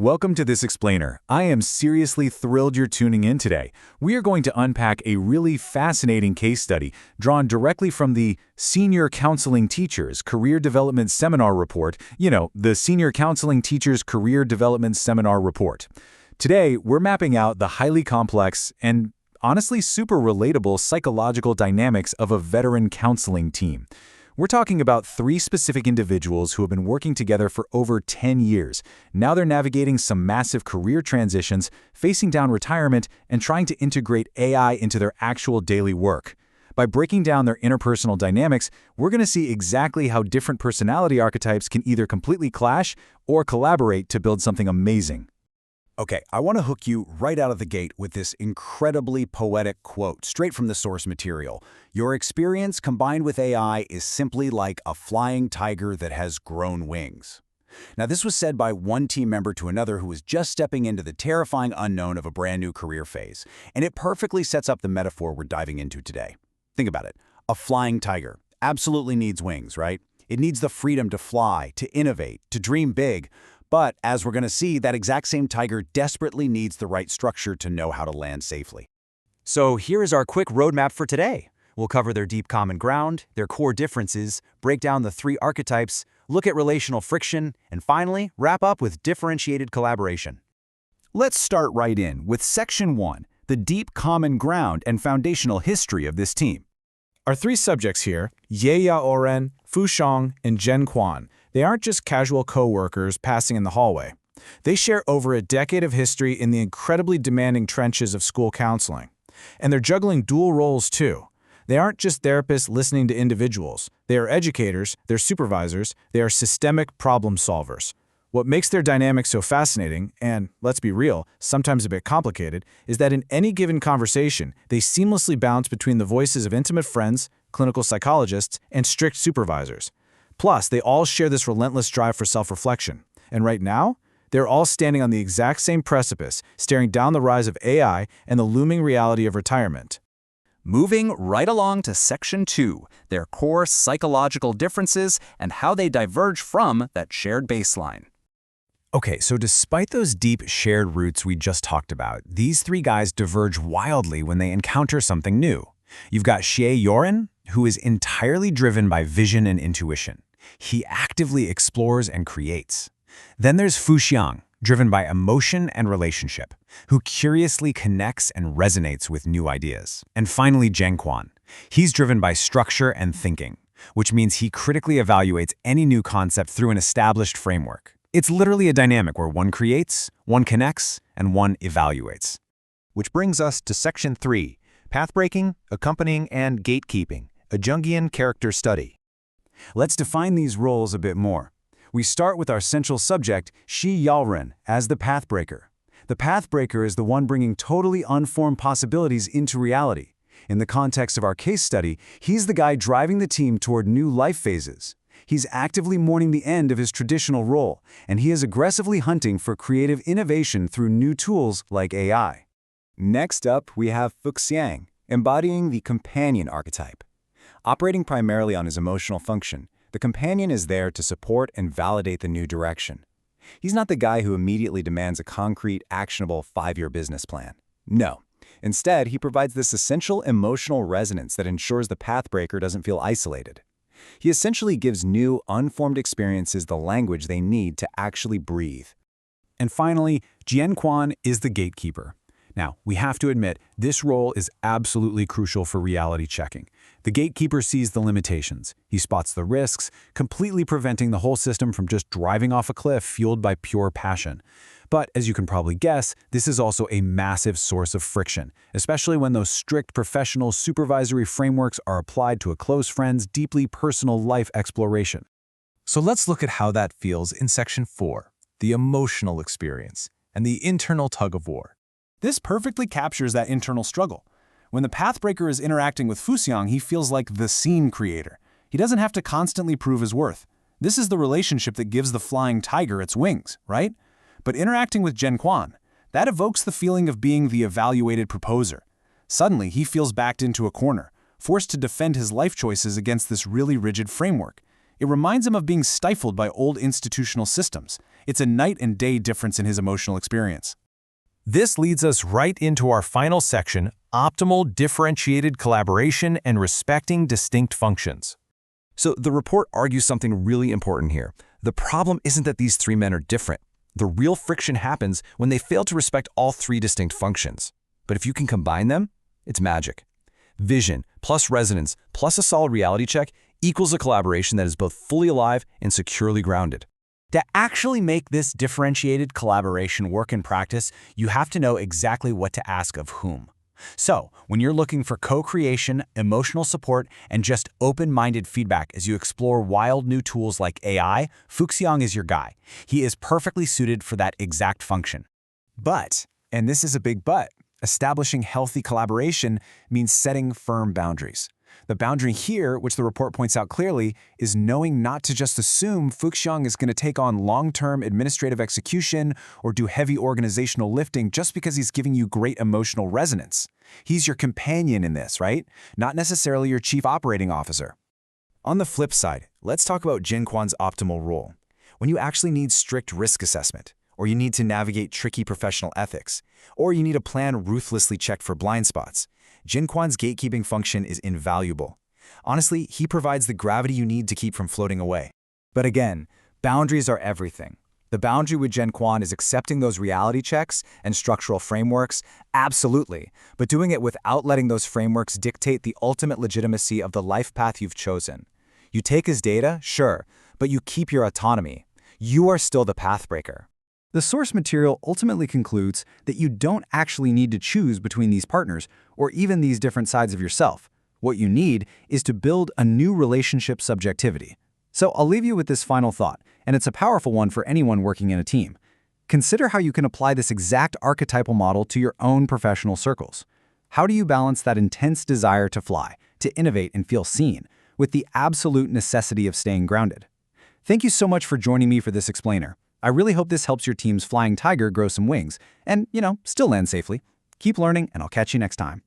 Welcome to this explainer. I am seriously thrilled you're tuning in today. We are going to unpack a really fascinating case study drawn directly from the Senior Counseling Teachers Career Development Seminar Report. The Senior Counseling Teachers Career Development Seminar Report. Today, we're mapping out the highly complex and honestly super relatable psychological dynamics of a veteran counseling team. We're talking about 3 specific individuals who have been working together for over 10 years. Now they're navigating some massive career transitions, facing down retirement, and trying to integrate AI into their actual daily work. By breaking down their interpersonal dynamics, we're going to see exactly how different personality archetypes can either completely clash or collaborate to build something amazing. Okay, I want to hook you right out of the gate with this incredibly poetic quote straight from the source material. Your experience combined with AI is simply like a flying tiger that has grown wings. Now, this was said by one team member to another who was just stepping into the terrifying unknown of a brand new career phase, and it perfectly sets up the metaphor we're diving into today. Think about it. A flying tiger absolutely needs wings, right? It needs the freedom to fly, to innovate, to dream big. But, as we're going to see, that exact same tiger desperately needs the right structure to know how to land safely. So here is our quick roadmap for today. We'll cover their deep common ground, their core differences, break down the 3 archetypes, look at relational friction, and finally, wrap up with differentiated collaboration. Let's start right in with Section 1, the deep common ground and foundational history of this team. Our 3 subjects here, Ye Ya-oren, Fu Xiang, and Jen Quan, they aren't just casual co-workers passing in the hallway. They share over a decade of history in the incredibly demanding trenches of school counseling. And they're juggling dual roles too. They aren't just therapists listening to individuals. They are educators, they're supervisors, they are systemic problem solvers. What makes their dynamic so fascinating, and let's be real, sometimes a bit complicated, is that in any given conversation, they seamlessly bounce between the voices of intimate friends, clinical psychologists, and strict supervisors. Plus, they all share this relentless drive for self-reflection. And right now, they're all standing on the exact same precipice, staring down the rise of AI and the looming reality of retirement. Moving right along to Section 2, their core psychological differences and how they diverge from that shared baseline. Okay, so despite those deep shared roots we just talked about, these 3 guys diverge wildly when they encounter something new. You've got Xie Yoren, who is entirely driven by vision and intuition. He actively explores and creates. Then there's Fu Xiang, driven by emotion and relationship, who curiously connects and resonates with new ideas. And finally, Jen Quan. He's driven by structure and thinking, which means he critically evaluates any new concept through an established framework. It's literally a dynamic where one creates, one connects, and one evaluates. Which brings us to Section 3, Pathbreaking, Accompanying, and Gatekeeping, a Jungian character study. Let's define these roles a bit more. We start with our central subject, Xie Yaoren, as the pathbreaker. The pathbreaker is the one bringing totally unformed possibilities into reality. In the context of our case study, he's the guy driving the team toward new life phases. He's actively mourning the end of his traditional role, and he is aggressively hunting for creative innovation through new tools like AI. Next up, we have Fu Xiang, embodying the companion archetype. Operating primarily on his emotional function, the companion is there to support and validate the new direction. He's not the guy who immediately demands a concrete, actionable 5-year business plan. No. Instead, he provides this essential emotional resonance that ensures the pathbreaker doesn't feel isolated. He essentially gives new, unformed experiences the language they need to actually breathe. And finally, Jen Quan is the gatekeeper. Now, we have to admit, this role is absolutely crucial for reality checking. The gatekeeper sees the limitations. He spots the risks, completely preventing the whole system from just driving off a cliff fueled by pure passion. But as you can probably guess, this is also a massive source of friction, especially when those strict professional supervisory frameworks are applied to a close friend's deeply personal life exploration. So let's look at how that feels in Section 4, the emotional experience and the internal tug-of-war. This perfectly captures that internal struggle. When the pathbreaker is interacting with Fu Xiang, he feels like the scene creator. He doesn't have to constantly prove his worth. This is the relationship that gives the flying tiger its wings, right? But interacting with Jen Quan, that evokes the feeling of being the evaluated proposer. Suddenly, he feels backed into a corner, forced to defend his life choices against this really rigid framework. It reminds him of being stifled by old institutional systems, It's a night and day difference in his emotional experience. This leads us right into our final section, optimal differentiated collaboration and respecting distinct functions. So the report argues something really important here. The problem isn't that these three men are different. The real friction happens when they fail to respect all three distinct functions. But if you can combine them, it's magic. Vision plus resonance plus a solid reality check equals a collaboration that is both fully alive and securely grounded. To actually make this differentiated collaboration work in practice, you have to know exactly what to ask of whom. So, when you're looking for co-creation, emotional support, and just open-minded feedback as you explore wild new tools like AI, Fuxiang is your guy. He is perfectly suited for that exact function. But, and this is a big but, establishing healthy collaboration means setting firm boundaries. The boundary here, which the report points out clearly, is knowing not to just assume Fuxiang is going to take on long-term administrative execution or do heavy organizational lifting just because he's giving you great emotional resonance. He's your companion in this, right? Not necessarily your chief operating officer. On the flip side, let's talk about Jinquan's optimal role. When you actually need strict risk assessment, or you need to navigate tricky professional ethics, or you need a plan ruthlessly checked for blind spots, Jinquan's gatekeeping function is invaluable. Honestly, he provides the gravity you need to keep from floating away. But again, boundaries are everything. The boundary with Jinquan is accepting those reality checks and structural frameworks, absolutely, but doing it without letting those frameworks dictate the ultimate legitimacy of the life path you've chosen. You take his data, sure, but you keep your autonomy. You are still the pathbreaker. The source material ultimately concludes that you don't actually need to choose between these partners or even these different sides of yourself. What you need is to build a new relationship subjectivity. So I'll leave you with this final thought, and it's a powerful one for anyone working in a team. Consider how you can apply this exact archetypal model to your own professional circles. How do you balance that intense desire to fly, to innovate and feel seen, with the absolute necessity of staying grounded? Thank you so much for joining me for this explainer. I really hope this helps your team's flying tiger grow some wings and, still land safely. Keep learning, and I'll catch you next time.